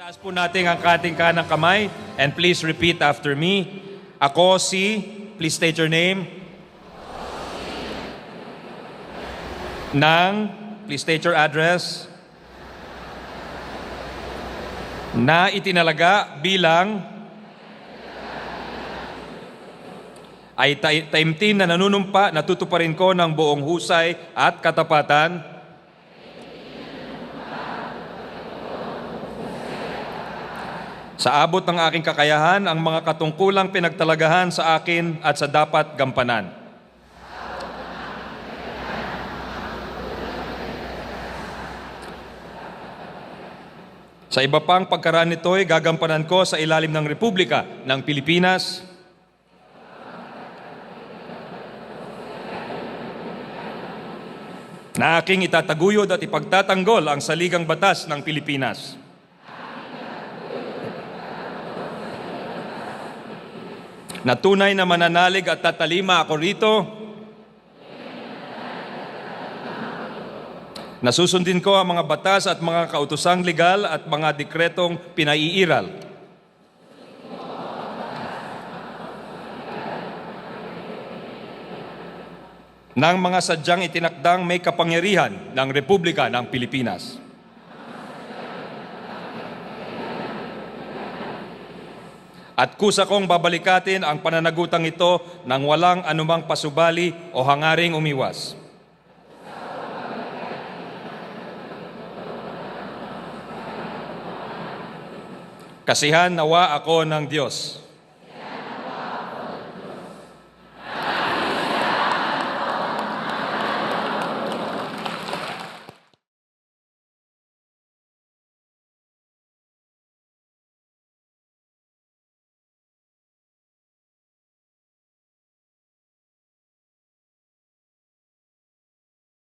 Taas po natin ang ating kanang kamay and please repeat after me. Ako si, please state your name. Please state your address. Na itinalaga bilang ay taimtim na nanunumpa, natutuparin ko ng buong husay at katapatan sa abot ng aking kakayahan ang mga katungkulang pinagtalagahan sa akin at sa dapat gampanan. Sa iba pang pagkaraan nito'y gagampanan ko sa ilalim ng Republika ng Pilipinas na aking itataguyod at ipagtatanggol ang saligang batas ng Pilipinas. Na tunay na mananalig at tatalima ako rito, nasusundin ko ang mga batas at mga kautosang legal at mga dekretong pinaiiral. Ng mga sadyang itinakdang may kapangyarihan ng Republika ng Pilipinas. At kusa kong babalikatin ang pananagutang ito nang walang anumang pasubali o hangaring umiwas. Kasihan nawa ako ng Diyos.